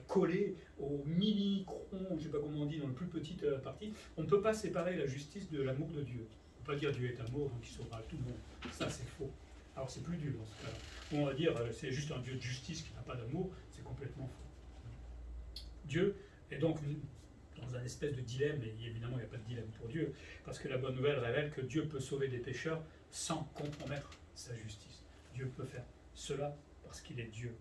collés au micron, je ne sais pas comment on dit, dans la plus petite partie. On ne peut pas séparer la justice de l'amour de Dieu. On ne peut pas dire Dieu est amour, donc il sauvera tout le monde. Ça, c'est faux. Alors, c'est plus dur dans ce cas-là. On va dire c'est juste un Dieu de justice qui n'a pas d'amour. C'est complètement faux. Dieu est donc dans un espèce de dilemme, et évidemment il n'y a pas de dilemme pour Dieu, parce que la bonne nouvelle révèle que Dieu peut sauver des pécheurs sans compromettre sa justice. Dieu peut faire cela parce qu'il est Dieu.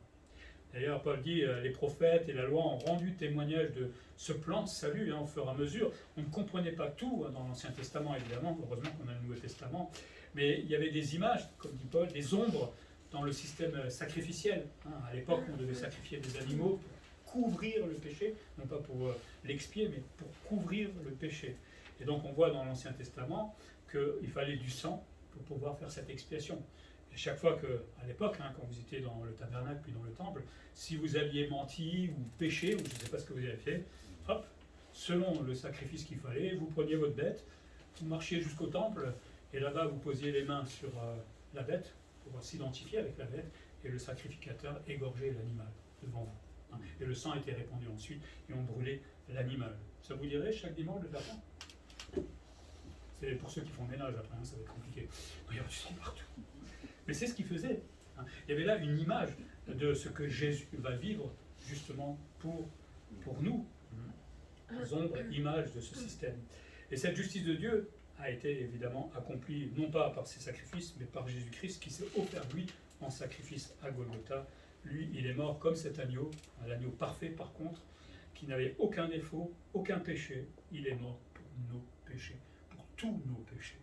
D'ailleurs, Paul dit, les prophètes et la loi ont rendu témoignage de ce plan de salut au fur et à mesure. On ne comprenait pas tout dans l'Ancien Testament, évidemment, heureusement qu'on a le Nouveau Testament, mais il y avait des images, comme dit Paul, des ombres dans le système sacrificiel. À l'époque, on devait sacrifier des animaux pour couvrir le péché, non pas pour l'expier, mais pour couvrir le péché. Et donc on voit dans l'Ancien Testament qu'il fallait du sang pour pouvoir faire cette expiation. Et chaque fois que, à l'époque, quand vous étiez dans le tabernacle puis dans le temple, si vous aviez menti ou péché, ou je ne sais pas ce que vous avez fait, hop, selon le sacrifice qu'il fallait, vous preniez votre bête, vous marchiez jusqu'au temple, et là-bas vous posiez les mains sur la bête, pour s'identifier avec la bête, et le sacrificateur égorgeait l'animal devant vous. Et le sang était répandu ensuite, et on brûlait l'animal. Ça vous dirait chaque dimanche de faire ça? C'est pour ceux qui font le ménage après, ça va être compliqué. Il y a du sang partout. Mais c'est ce qu'il faisait. Il y avait là une image de ce que Jésus va vivre justement pour nous. Les ombres, images de ce système. Et cette justice de Dieu a été évidemment accomplie non pas par ses sacrifices, mais par Jésus-Christ qui s'est offert lui en sacrifice à Golgotha. Lui, il est mort comme cet agneau, l'agneau parfait par contre, qui n'avait aucun défaut, aucun péché. Il est mort pour nos péchés, pour tous nos péchés.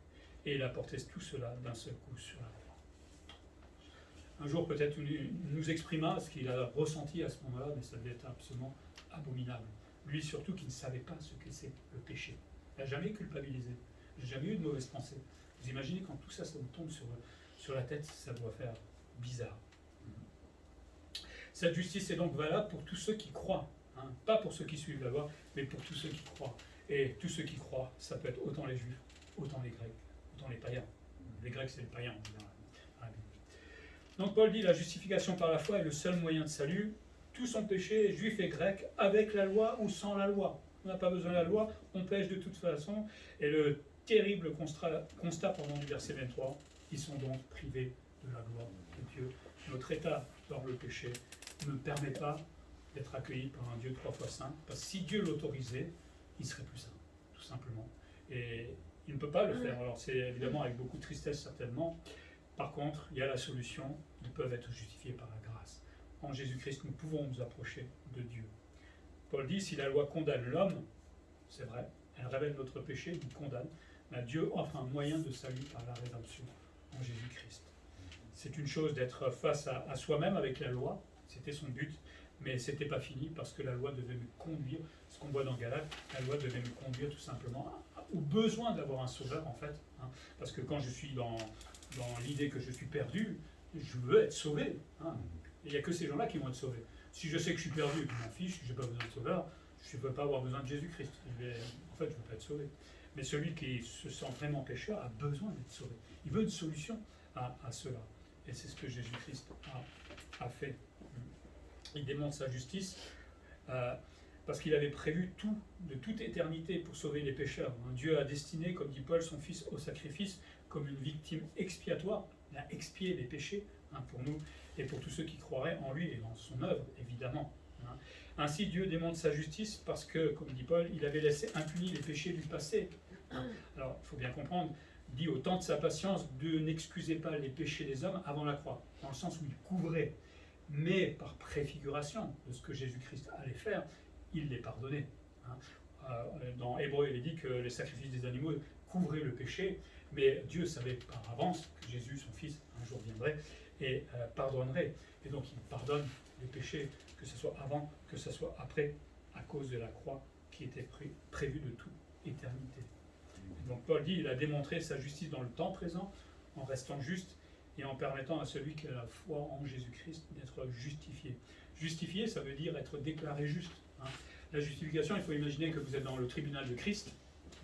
Et il a porté tout cela d'un seul coup sur la croix. Un jour, peut-être, il nous exprimera ce qu'il a ressenti à ce moment-là, mais ça devait être absolument abominable. Lui, surtout, qui ne savait pas ce que c'est le péché. Il n'a jamais culpabilisé. Il n'a jamais eu de mauvaise pensée. Vous imaginez quand tout ça, ça vous tombe sur la tête, ça doit faire bizarre. Cette justice est donc valable pour tous ceux qui croient. Pas pour ceux qui suivent la loi, mais pour tous ceux qui croient. Et tous ceux qui croient, ça peut être autant les Juifs, autant les Grecs, autant les païens. Les Grecs, c'est les païens, on dirait. Donc Paul dit la justification par la foi est le seul moyen de salut. Tous ont péché, juifs et grecs, avec la loi ou sans la loi. On n'a pas besoin de la loi, on pêche de toute façon. Et le terrible constat pendant du verset 23, ils sont donc privés de la gloire de Dieu. Notre état dans le péché ne permet pas d'être accueilli par un Dieu 3 fois saint, parce que si Dieu l'autorisait, il serait plus saint, tout simplement. Et il ne peut pas le faire. Alors c'est évidemment avec beaucoup de tristesse certainement. Par contre, il y a la solution, ils peuvent être justifiés par la grâce. En Jésus-Christ, nous pouvons nous approcher de Dieu. Paul dit, si la loi condamne l'homme, c'est vrai, elle révèle notre péché, nous condamne, mais Dieu offre un moyen de salut par la rédemption en Jésus-Christ. C'est une chose d'être face à soi-même avec la loi, c'était son but, mais ce n'était pas fini parce que la loi devait me conduire, ce qu'on voit dans Galates, la loi devait me conduire tout simplement au besoin d'avoir un sauveur en fait, parce que quand je suis dans l'idée que je suis perdu, je veux être sauvé. Il n'y a que ces gens-là qui vont être sauvés. Si je sais que je suis perdu et que je m'en fiche, je n'ai pas besoin de sauveur, je ne veux pas avoir besoin de Jésus-Christ. En fait, je ne veux pas être sauvé. Mais celui qui se sent vraiment pécheur a besoin d'être sauvé. Il veut une solution à cela. Et c'est ce que Jésus-Christ a fait. Il démontre sa justice parce qu'il avait prévu tout, de toute éternité, pour sauver les pécheurs. Dieu a destiné, comme dit Paul, son Fils au sacrifice comme une victime expiatoire. Il a expié les péchés pour nous et pour tous ceux qui croiraient en lui et en son œuvre, évidemment. Ainsi, Dieu démontre sa justice parce que, comme dit Paul, il avait laissé impunis les péchés du passé. Alors, il faut bien comprendre, il dit au temps de sa patience, Dieu n'excusait pas les péchés des hommes avant la croix, dans le sens où il couvrait. Mais par préfiguration de ce que Jésus-Christ allait faire, il les pardonnait. Dans Hébreux, il est dit que les sacrifices des animaux couvraient le péché, mais Dieu savait par avance que Jésus, son Fils, un jour viendrait et pardonnerait. Et donc il pardonne les péchés, que ce soit avant, que ce soit après, à cause de la croix qui était prévue de toute éternité. Et donc Paul dit, il a démontré sa justice dans le temps présent, en restant juste et en permettant à celui qui a la foi en Jésus-Christ d'être justifié. Justifié, ça veut dire être déclaré juste. La justification, il faut imaginer que vous êtes dans le tribunal de Christ.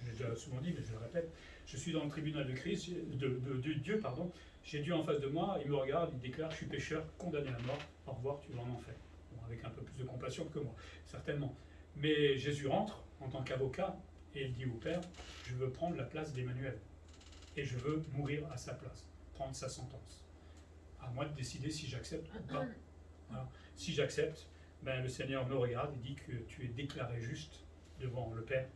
J'ai déjà souvent dit, mais je le répète. Je suis dans le tribunal de Christ, de Dieu, pardon. J'ai Dieu en face de moi, il me regarde, il déclare, je suis pécheur, condamné à mort. Au revoir, tu vas en enfer. Bon, avec un peu plus de compassion que moi, certainement. Mais Jésus rentre en tant qu'avocat et il dit au Père, je veux prendre la place d'Emmanuel. Et je veux mourir à sa place, prendre sa sentence. À moi de décider si j'accepte ou pas. Voilà. Si j'accepte, le Seigneur me regarde et dit que tu es déclaré juste devant le Père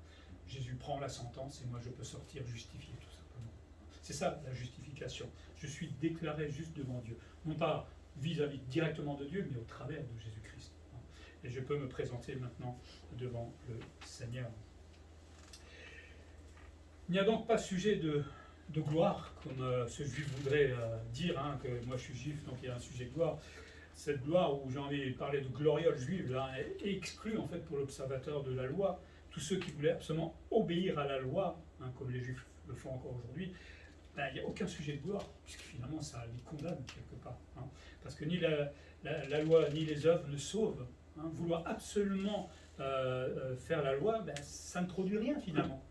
Jésus prend la sentence et moi je peux sortir justifié tout simplement. C'est ça la justification. Je suis déclaré juste devant Dieu. Non pas vis-à-vis directement de Dieu, mais au travers de Jésus-Christ. Et je peux me présenter maintenant devant le Seigneur. Il n'y a donc pas sujet de gloire, comme ce juif voudrait dire, hein, que moi je suis juif, donc il y a un sujet de gloire. Cette gloire où j'ai envie de parler de gloriole juive, là, est exclue en fait pour l'observateur de la loi. Tous ceux qui voulaient absolument obéir à la loi, hein, comme les juifs le font encore aujourd'hui, ben, il n'y a aucun sujet de gloire, puisque finalement ça les condamne quelque part. Hein, parce que ni la loi ni les œuvres ne sauvent. Hein, vouloir absolument faire la loi, ben, ça ne produit rien finalement.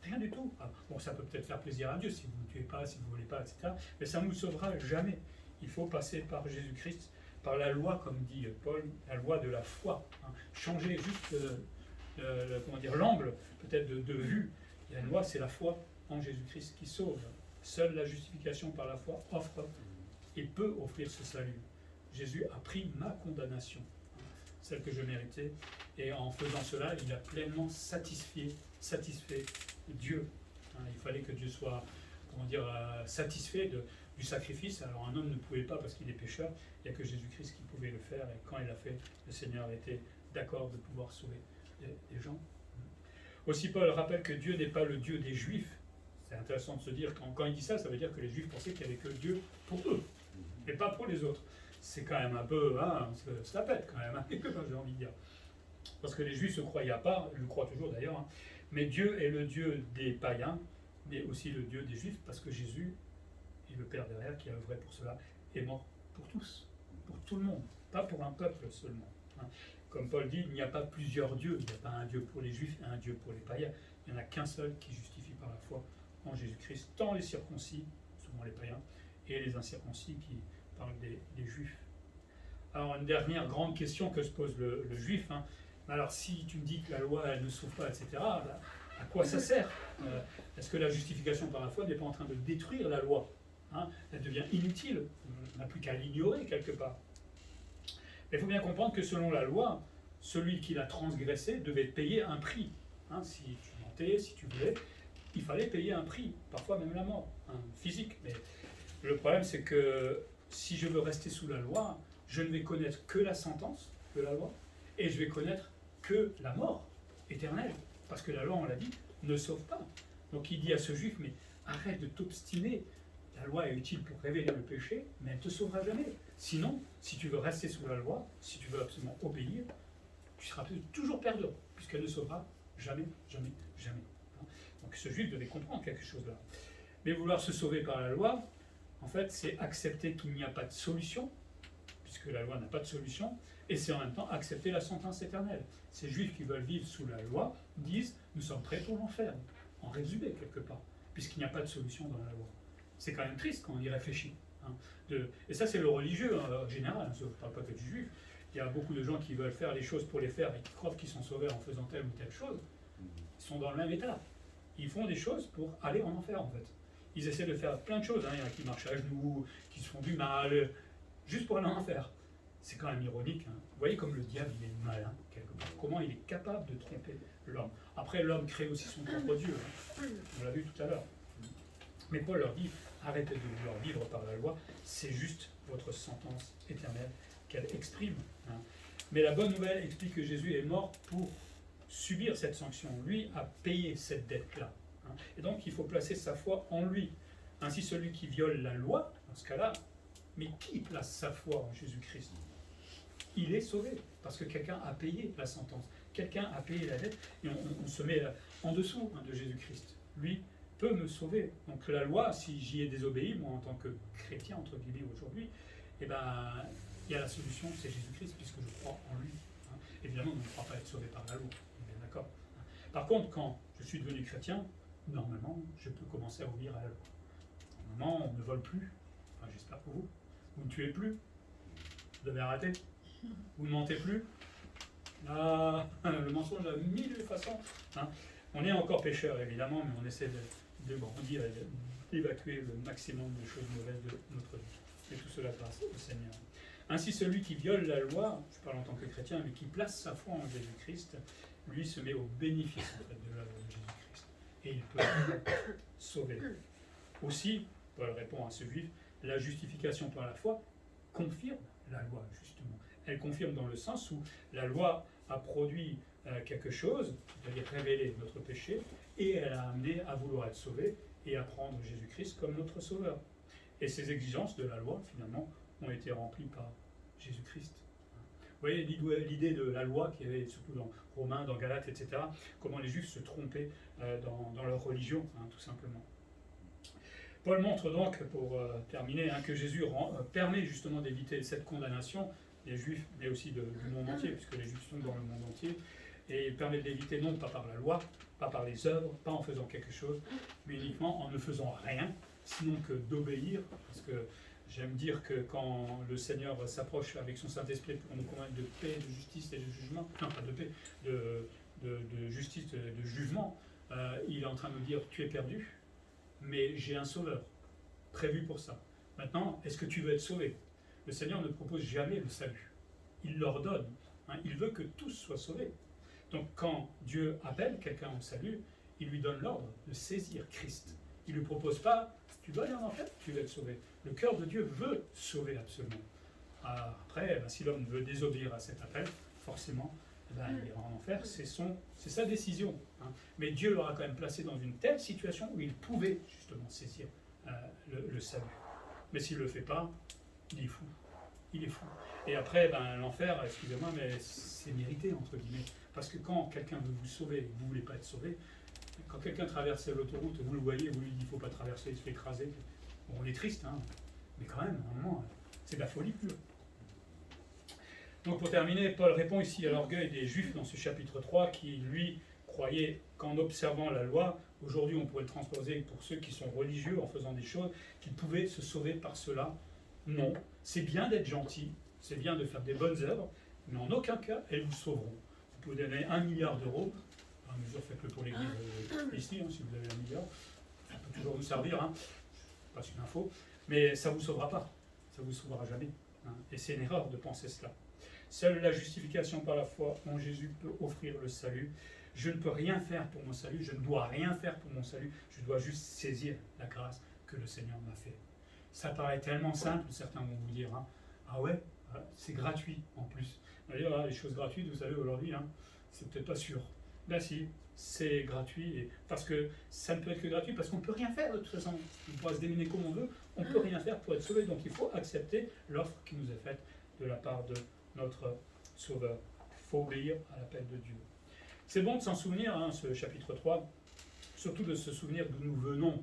Rien du tout. Ah, bon, ça peut peut-être faire plaisir à Dieu si vous ne tuez pas, si vous ne volez pas, etc. Mais ça ne nous sauvera jamais. Il faut passer par Jésus-Christ, par la loi, comme dit Paul, la loi de la foi. Hein. Changer juste l'angle peut-être de vue. Et la loi, c'est la foi en Jésus-Christ qui sauve. Seule la justification par la foi offre et peut offrir ce salut. Jésus a pris ma condamnation, celle que je méritais, et en faisant cela, il a pleinement satisfait Dieu. Il fallait que Dieu soit, satisfait du sacrifice. Alors un homme ne pouvait pas parce qu'il est pécheur, il n'y a que Jésus-Christ qui pouvait le faire, et quand il l'a fait, le Seigneur était d'accord de pouvoir sauver les gens. Aussi Paul rappelle que Dieu n'est pas le Dieu des Juifs. C'est intéressant de se dire, quand il dit ça, ça veut dire que les Juifs pensaient qu'il n'y avait que Dieu pour eux, et pas pour les autres. C'est quand même un peu, ça pète quand même, j'ai envie de dire. Parce que les Juifs ne se croyaient pas, ils le croient toujours d'ailleurs, hein, mais Dieu est le Dieu des païens, mais aussi le Dieu des Juifs, parce que Jésus est le Père derrière qui a œuvré pour cela, est mort pour tous, pour tout le monde, pas pour un peuple seulement. Hein. Comme Paul dit, il n'y a pas plusieurs dieux, il n'y a pas un Dieu pour les Juifs et un Dieu pour les païens, il n'y en a qu'un seul qui justifie par la foi en Jésus-Christ, tant les circoncis, souvent les païens, et les incirconcis qui parlent des Juifs. Alors une dernière grande question que se pose le Juif, hein. Alors si tu me dis que la loi elle ne sauve pas, etc., bah, à quoi ça sert? Est-ce que la justification par la foi n'est pas en train de détruire la loi, hein? Elle devient inutile, on n'a plus qu'à l'ignorer quelque part. Mais il faut bien comprendre que selon la loi, celui qui l'a transgressé devait payer un prix. Hein, si tu mentais, si tu voulais, il fallait payer un prix, parfois même la mort, hein, physique. Mais le problème c'est que si je veux rester sous la loi, je ne vais connaître que la sentence de la loi, et je vais connaître que la mort éternelle. Parce que la loi, on l'a dit, ne sauve pas. Donc il dit à ce juif, mais arrête de t'obstiner. La loi est utile pour révéler le péché, mais elle ne te sauvera jamais. Sinon, si tu veux rester sous la loi, si tu veux absolument obéir, tu seras toujours perdant, puisqu'elle ne sauvera jamais, jamais, jamais. Donc ce juif devait comprendre quelque chose là. Mais vouloir se sauver par la loi, en fait, c'est accepter qu'il n'y a pas de solution, puisque la loi n'a pas de solution, et c'est en même temps accepter la sentence éternelle. Ces juifs qui veulent vivre sous la loi disent « nous sommes prêts pour l'enfer », en résumé quelque part, puisqu'il n'y a pas de solution dans la loi. C'est quand même triste quand on y réfléchit. Hein, et ça c'est le religieux en général, je ne parle pas que du juif. Il y a beaucoup de gens qui veulent faire les choses pour les faire et qui croient qu'ils sont sauvés en faisant telle ou telle chose. Ils sont dans le même état. Ils font des choses pour aller en enfer en fait. Ils essaient de faire plein de choses, hein. Il y en a qui marchent à genoux, qui se font du mal, juste pour aller en enfer. C'est quand même ironique. Hein. Vous voyez comme le diable il est malin, quelque part. Comment il est capable de tromper l'homme. Après, l'homme crée aussi son propre Dieu. Hein. On l'a vu tout à l'heure. Mais Paul leur dit, arrêtez de vouloir vivre par la loi, c'est juste votre sentence éternelle qu'elle exprime. Hein. Mais la bonne nouvelle explique que Jésus est mort pour subir cette sanction. Lui a payé cette dette-là. Hein. Et donc, il faut placer sa foi en lui. Ainsi, celui qui viole la loi, dans ce cas-là, mais qui place sa foi en Jésus-Christ? Il est sauvé, parce que quelqu'un a payé la sentence, quelqu'un a payé la dette, et on se met en dessous de Jésus-Christ. Lui peut me sauver. Donc la loi, si j'y ai désobéi, moi en tant que chrétien, entre guillemets, aujourd'hui, eh ben, il y a la solution, c'est Jésus-Christ, puisque je crois en lui. Hein. Évidemment, on ne croit pas être sauvé par la loi, on est bien d'accord. Par contre, quand je suis devenu chrétien, normalement, je peux commencer à obéir à la loi. Normalement, on ne vole plus, enfin j'espère pour vous. Vous ne tuez plus, vous avez arrêté, vous ne mentez plus. Ah, le mensonge a mille façons. Hein. On est encore pécheurs évidemment, mais on essaie de grandir et d'évacuer le maximum de choses mauvaises de notre vie. Et tout cela grâce au Seigneur. Ainsi, celui qui viole la loi, je parle en tant que chrétien, mais qui place sa foi en Jésus-Christ, lui se met au bénéfice de l'œuvre de Jésus-Christ. et il peut sauver. Aussi, Paul répond à ce juif, la justification par la foi confirme la loi, justement. Elle confirme dans le sens où la loi a produit quelque chose, c'est-à-dire révéler notre péché, et elle a amené à vouloir être sauvé et à prendre Jésus-Christ comme notre sauveur. Et ces exigences de la loi, finalement, ont été remplies par Jésus-Christ. Vous voyez l'idée de la loi qui avait surtout dans Romains, dans Galates, etc., comment les Juifs se trompaient dans leur religion, tout simplement. Paul montre donc, pour terminer, que Jésus permet justement d'éviter cette condamnation des Juifs, mais aussi du monde entier, puisque les Juifs sont dans le monde entier, et il permet de l'éviter non pas par la loi, pas par les œuvres, pas en faisant quelque chose, mais uniquement en ne faisant rien, sinon que d'obéir, parce que j'aime dire que quand le Seigneur s'approche avec son Saint-Esprit pour nous convaincre de paix, de justice et de jugement, non pas de paix, de justice, de jugement, il est en train de nous dire tu es perdu, mais j'ai un sauveur prévu pour ça. Maintenant, est-ce que tu veux être sauvé? Le Seigneur ne propose jamais le salut. Il l'ordonne. Il veut que tous soient sauvés. Donc quand Dieu appelle quelqu'un au salut, il lui donne l'ordre de saisir Christ. Il ne lui propose pas, tu dois aller en enfer, tu vas être sauvé. Le cœur de Dieu veut sauver absolument. Après, si l'homme veut désobéir à cet appel, forcément, il ira en enfer, c'est sa décision. Mais Dieu l'aura quand même placé dans une telle situation où il pouvait justement saisir le salut. Mais s'il ne le fait pas, il est fou. Il est fou. Et après, l'enfer, excusez-moi, mais c'est mérité, entre guillemets. Parce que quand quelqu'un veut vous sauver et que vous ne voulez pas être sauvé, quand quelqu'un traverse l'autoroute, vous le voyez, vous lui dites qu'il ne faut pas traverser, il se fait écraser. Bon, on est triste, mais quand même, à un moment, c'est de la folie pure. Donc pour terminer, Paul répond ici à l'orgueil des Juifs dans ce chapitre 3 qui, lui, croyait qu'en observant la loi, aujourd'hui on pourrait le transposer pour ceux qui sont religieux en faisant des choses, qu'ils pouvaient se sauver par cela. Non, c'est bien d'être gentil, c'est bien de faire des bonnes œuvres, mais en aucun cas elles vous sauveront. Vous pouvez donner 1 milliard d'euros, à mesure faites-le pour l'église ici, si vous avez 1 milliard, ça peut toujours nous servir, c'est pas une info, mais ça ne vous sauvera pas, ça ne vous sauvera jamais. Et c'est une erreur de penser cela. Seule la justification par la foi en Jésus peut offrir le salut. Je ne peux rien faire pour mon salut, je ne dois rien faire pour mon salut, je dois juste saisir la grâce que le Seigneur m'a fait. Ça paraît tellement simple, certains vont vous dire, ah ouais, c'est gratuit en plus. D'ailleurs, les choses gratuites, vous savez, aujourd'hui, c'est peut-être pas sûr. Là, si, c'est gratuit, parce que ça ne peut être que gratuit, parce qu'on ne peut rien faire de toute façon. On pourra se démener comme on veut, on ne peut rien faire pour être sauvé, donc il faut accepter l'offre qui nous est faite de la part de notre Sauveur. Il faut obéir à l'appel de Dieu. C'est bon de s'en souvenir, ce chapitre 3, surtout de se souvenir d'où nous venons.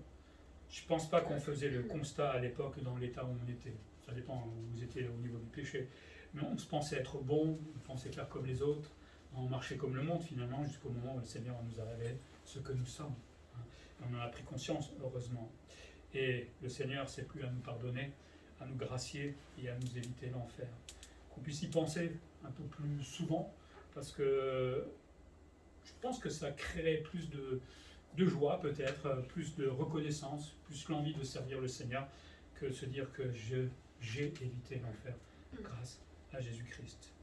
Je ne pense pas qu'on faisait le constat à l'époque dans l'état où on était. Ça dépend où vous étiez au niveau du péché. Mais on se pensait être bon, on pensait faire comme les autres, on marchait comme le monde finalement, jusqu'au moment où le Seigneur nous a révélé ce que nous sommes. On en a pris conscience, heureusement. Et le Seigneur sait plus à nous pardonner, à nous gracier et à nous éviter l'enfer. Qu'on puisse y penser un peu plus souvent, parce que je pense que ça créerait plus de joie peut-être, plus de reconnaissance, plus l'envie de servir le Seigneur, que de se dire que j'ai évité l'enfer grâce à Jésus-Christ.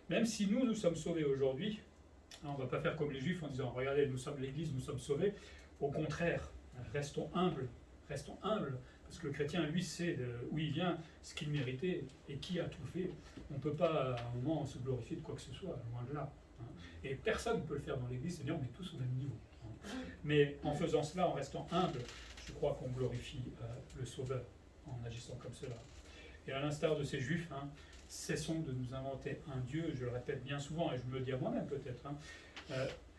Même si nous sommes sauvés aujourd'hui, on ne va pas faire comme les Juifs en disant « Regardez, nous sommes l'Église, nous sommes sauvés ». Au contraire, restons humbles, parce que le chrétien, lui, sait où il vient, ce qu'il méritait et qui a tout fait. On ne peut pas, à un moment, se glorifier de quoi que ce soit, loin de là. Et personne ne peut le faire dans l'Église, c'est-à-dire on est tous au même niveau. Mais en faisant cela, en restant humble, je crois qu'on glorifie le Sauveur en agissant comme cela. Et à l'instar de ces Juifs, cessons de nous inventer un Dieu, je le répète bien souvent, et je me le dis à moi-même peut-être,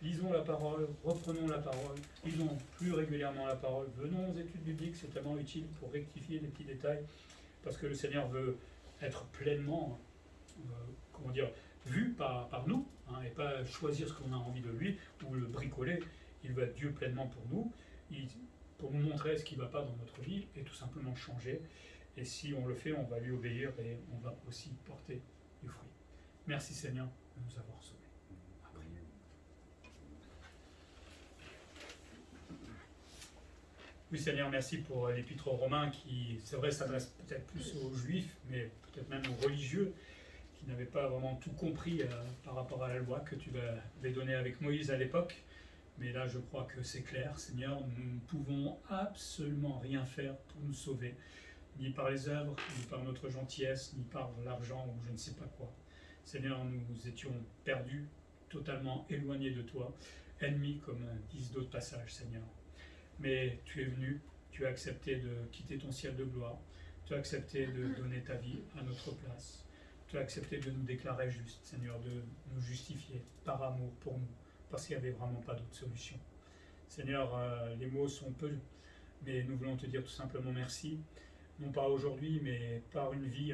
lisons la parole, reprenons la parole, lisons plus régulièrement la parole, venons aux études bibliques, c'est tellement utile pour rectifier des petits détails, parce que le Seigneur veut être pleinement, vu par nous, et pas choisir ce qu'on a envie de lui, ou le bricoler. Il veut être Dieu pleinement pour nous, pour nous montrer ce qui ne va pas dans notre vie, et tout simplement changer. Et si on le fait, on va lui obéir, et on va aussi porter du fruit. Merci Seigneur de nous avoir sauvés. Oui Seigneur, merci pour l'épître aux Romains qui, c'est vrai, s'adresse peut-être plus aux Juifs, mais peut-être même aux religieux, qui n'avaient pas vraiment tout compris par rapport à la loi que tu avais donnée avec Moïse à l'époque. Mais là, je crois que c'est clair, Seigneur, nous ne pouvons absolument rien faire pour nous sauver, ni par les œuvres, ni par notre gentillesse, ni par l'argent ou je ne sais pas quoi. Seigneur, nous étions perdus, totalement éloignés de toi, ennemis comme disent d'autres passages, Seigneur. Mais tu es venu, tu as accepté de quitter ton ciel de gloire, tu as accepté de donner ta vie à notre place, tu as accepté de nous déclarer justes, Seigneur, de nous justifier par amour pour nous, parce qu'il n'y avait vraiment pas d'autre solution. Seigneur, les mots sont peu, mais nous voulons te dire tout simplement merci, non pas aujourd'hui, mais par une vie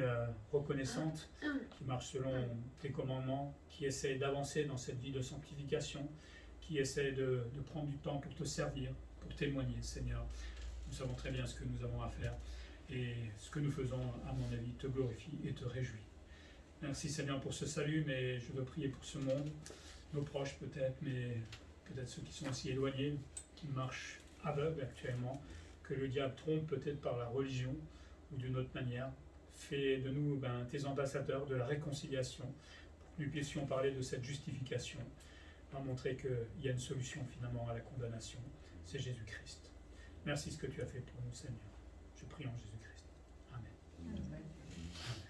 reconnaissante, qui marche selon tes commandements, qui essaie d'avancer dans cette vie de sanctification, qui essaie de prendre du temps pour te servir, pour témoigner, Seigneur. Nous savons très bien ce que nous avons à faire, et ce que nous faisons, à mon avis, te glorifie et te réjouit. Merci Seigneur pour ce salut, mais je veux prier pour ce monde, nos proches peut-être, mais peut-être ceux qui sont aussi éloignés, qui marchent aveugles actuellement, que le diable trompe peut-être par la religion ou d'une autre manière. Fais de nous tes ambassadeurs de la réconciliation, pour que nous puissions parler de cette justification, pour montrer qu'il y a une solution finalement à la condamnation, c'est Jésus-Christ. Merci ce que tu as fait pour nous, Seigneur.